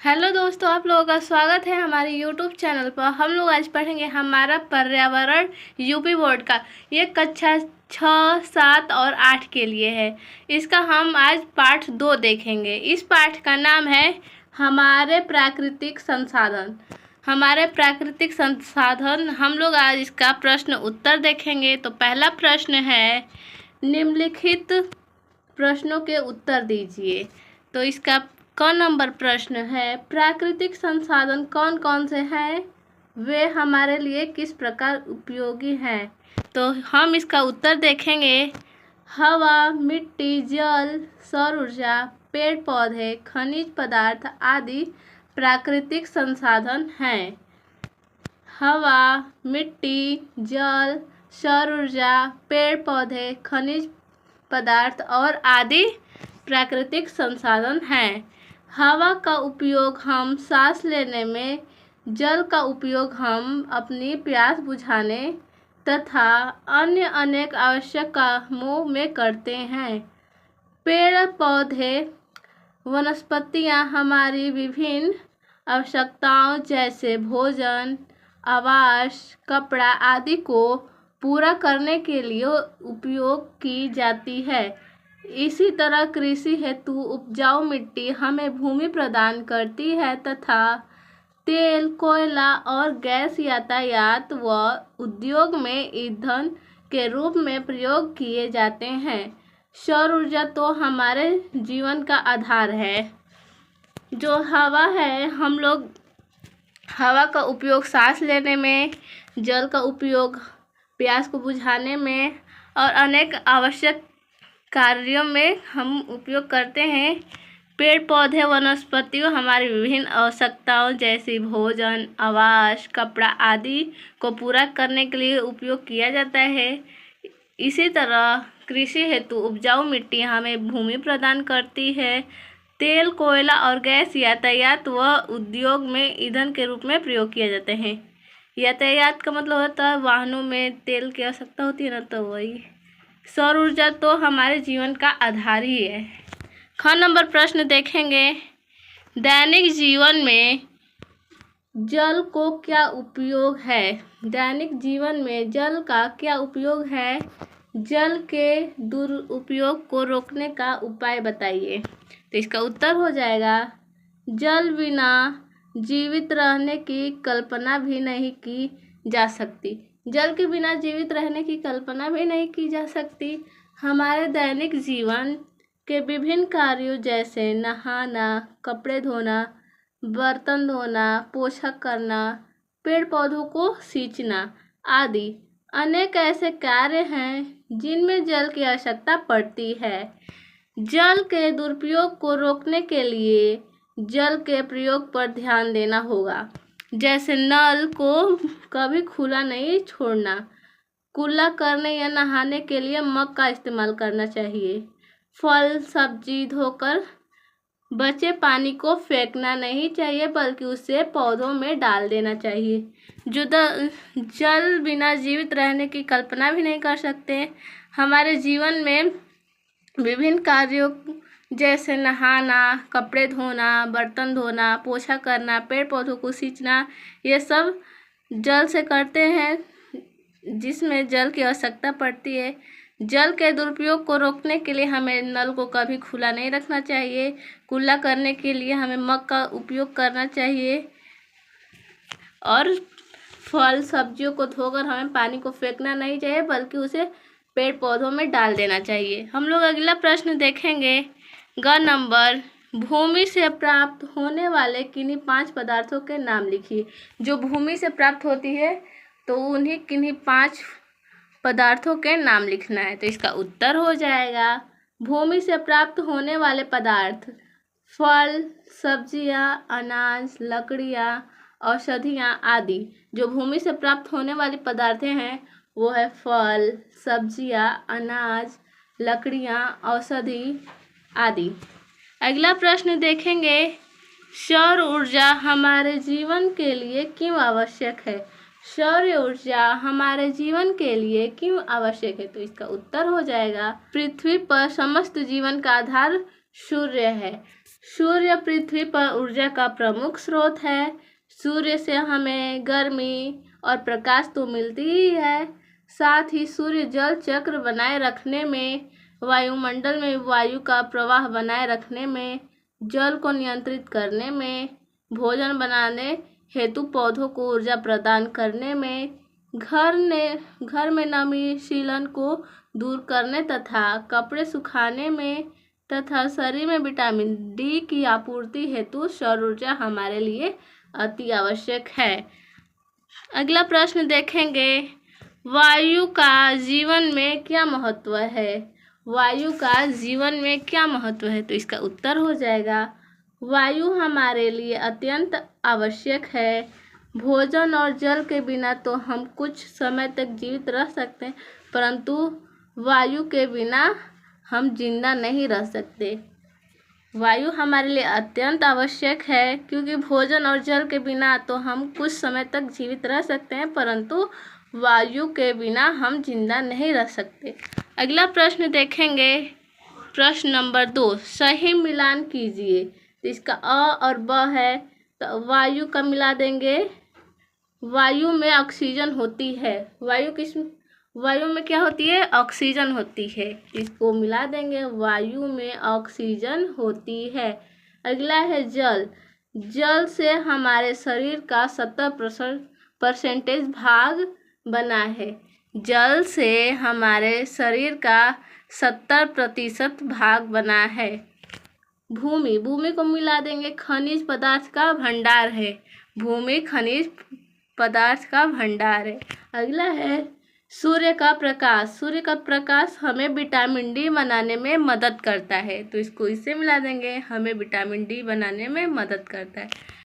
Hello दोस्तों, आप लोगों का स्वागत है हमारे यूट्यूब चैनल पर। हम लोग आज पढ़ेंगे हमारा पर्यावरण यूपी बोर्ड का। ये कक्षा 6, 7 और 8 के लिए है। इसका हम आज पाठ 2 देखेंगे। इस पाठ का नाम है हमारे प्राकृतिक संसाधन। हमारे प्राकृतिक संसाधन हम लोग आज इसका प्रश्न उत्तर देखेंगे। तो पहला प्रश्न है, निम्नलिखित प्रश्नों के उत्तर दीजिए। तो इसका क नंबर प्रश्न है, प्राकृतिक संसाधन कौन कौन से हैं, वे हमारे लिए किस प्रकार उपयोगी हैं। तो हम इसका उत्तर देखेंगे। हवा, मिट्टी, जल, सौर ऊर्जा, पेड़ पौधे, खनिज पदार्थ आदि प्राकृतिक संसाधन हैं। हवा, मिट्टी, जल, सौर ऊर्जा, पेड़ पौधे, खनिज पदार्थ और आदि प्राकृतिक संसाधन हैं। हवा का उपयोग हम सांस लेने में, जल का उपयोग हम अपनी प्यास बुझाने तथा अन्य अनेक आवश्यक कामों में करते हैं। पेड़ पौधे, वनस्पतियाँ हमारी विभिन्न आवश्यकताओं जैसे भोजन, आवास, कपड़ा आदि को पूरा करने के लिए उपयोग की जाती है। इसी तरह कृषि हेतु उपजाऊ मिट्टी हमें भूमि प्रदान करती है तथा तेल, कोयला और गैस यातायात व उद्योग में ईंधन के रूप में प्रयोग किए जाते हैं। सौर ऊर्जा तो हमारे जीवन का आधार है। जो हवा है, हम लोग हवा का उपयोग सांस लेने में, जल का उपयोग प्यास को बुझाने में और अनेक आवश्यक कार्यों में हम उपयोग करते हैं। पेड़ पौधे, वनस्पतियों हमारी विभिन्न आवश्यकताओं जैसे भोजन, आवास, कपड़ा आदि को पूरा करने के लिए उपयोग किया जाता है। इसी तरह कृषि हेतु उपजाऊ मिट्टी हमें भूमि प्रदान करती है। तेल, कोयला और गैस यातायात व उद्योग में ईंधन के रूप में प्रयोग किए जाते हैं। यातायात का मतलब होता है वाहनों में तेल की आवश्यकता होती है ना, तो वही। सौर ऊर्जा तो हमारे जीवन का आधार ही है। ख नंबर प्रश्न देखेंगे, दैनिक जीवन में जल को क्या उपयोग है। दैनिक जीवन में जल का क्या उपयोग है, जल के दुरुपयोग को रोकने का उपाय बताइए। तो इसका उत्तर हो जाएगा, जल बिना जीवित रहने की कल्पना भी नहीं की जा सकती। जल के बिना जीवित रहने की कल्पना भी नहीं की जा सकती। हमारे दैनिक जीवन के विभिन्न कार्यों जैसे नहाना, कपड़े धोना, बर्तन धोना, पोछा करना, पेड़ पौधों को सींचना आदि अनेक ऐसे कार्य हैं जिनमें जल की आवश्यकता पड़ती है। जल के दुरुपयोग को रोकने के लिए जल के प्रयोग पर ध्यान देना होगा। जैसे नल को कभी खुला नहीं छोड़ना, कुल्ला करने या नहाने के लिए मग का इस्तेमाल करना चाहिए। फल सब्जी धोकर बचे पानी को फेंकना नहीं चाहिए, बल्कि उसे पौधों में डाल देना चाहिए। जल बिना जीवित रहने की कल्पना भी नहीं कर सकते। हमारे जीवन में विभिन्न कार्यों जैसे नहाना, कपड़े धोना, बर्तन धोना, पोछा करना, पेड़ पौधों को सींचना, ये सब जल से करते हैं, जिसमें जल की आवश्यकता पड़ती है। जल के दुरुपयोग को रोकने के लिए हमें नल को कभी खुला नहीं रखना चाहिए। कुल्ला करने के लिए हमें मग का उपयोग करना चाहिए और फल सब्जियों को धोकर हमें पानी को फेंकना नहीं चाहिए, बल्कि उसे पेड़ पौधों में डाल देना चाहिए। हम लोग अगला प्रश्न देखेंगे। ग नंबर, भूमि से प्राप्त होने वाले किन्हीं 5 पदार्थों के नाम लिखिए। जो भूमि से प्राप्त होती है तो उन्हीं किन्हीं 5 पदार्थों के नाम लिखना है। तो इसका उत्तर हो जाएगा, भूमि से प्राप्त होने वाले पदार्थ फल, सब्जियां, अनाज, लकड़ियां, औषधियां आदि। जो भूमि से प्राप्त होने वाले पदार्थ हैं वो है फल, सब्जियां, अनाज, लकड़ियां, औषधि आदि। अगला प्रश्न देखेंगे, सौर ऊर्जा हमारे जीवन के लिए क्यों आवश्यक है। सौर ऊर्जा हमारे जीवन के लिए क्यों आवश्यक है। तो इसका उत्तर हो जाएगा, पृथ्वी पर समस्त जीवन का आधार सूर्य है। सूर्य पृथ्वी पर ऊर्जा का प्रमुख स्रोत है। सूर्य से हमें गर्मी और प्रकाश तो मिलती ही है, साथ ही सूर्य जल चक्र बनाए रखने में, वायुमंडल में वायु का प्रवाह बनाए रखने में, जल को नियंत्रित करने में, भोजन बनाने हेतु पौधों को ऊर्जा प्रदान करने में, घर में नमी शीलन को दूर करने तथा कपड़े सुखाने में तथा शरीर में विटामिन डी की आपूर्ति हेतु सौर ऊर्जा हमारे लिए अति आवश्यक है। अगला प्रश्न देखेंगे, वायु का जीवन में क्या महत्व है? वायु का जीवन में क्या महत्व है? तो इसका उत्तर हो जाएगा, वायु हमारे लिए अत्यंत आवश्यक है। भोजन और जल के बिना तो हम कुछ समय तक जीवित रह सकते हैं, परंतु वायु के बिना हम जिंदा नहीं रह सकते। वायु हमारे लिए अत्यंत आवश्यक है, क्योंकि भोजन और जल के बिना तो हम कुछ समय तक जीवित रह सकते हैं, परंतु वायु के बिना हम जिंदा नहीं रह सकते। अगला प्रश्न देखेंगे, प्रश्न नंबर 2, सही मिलान कीजिए। तो इसका अ और ब है, तो वायु का मिला देंगे। वायु में ऑक्सीजन होती है। वायु में क्या होती है? ऑक्सीजन होती है। इसको मिला देंगे, वायु में ऑक्सीजन होती है। अगला है जल। जल से हमारे शरीर का 70% भाग बना है। जल से हमारे शरीर का 70% भाग बना है। भूमि को मिला देंगे, खनिज पदार्थ का भंडार है। भूमि खनिज पदार्थ का भंडार है। अगला है सूर्य का प्रकाश। सूर्य का प्रकाश हमें विटामिन डी बनाने में मदद करता है, तो इसको इससे मिला देंगे, हमें विटामिन डी बनाने में मदद करता है।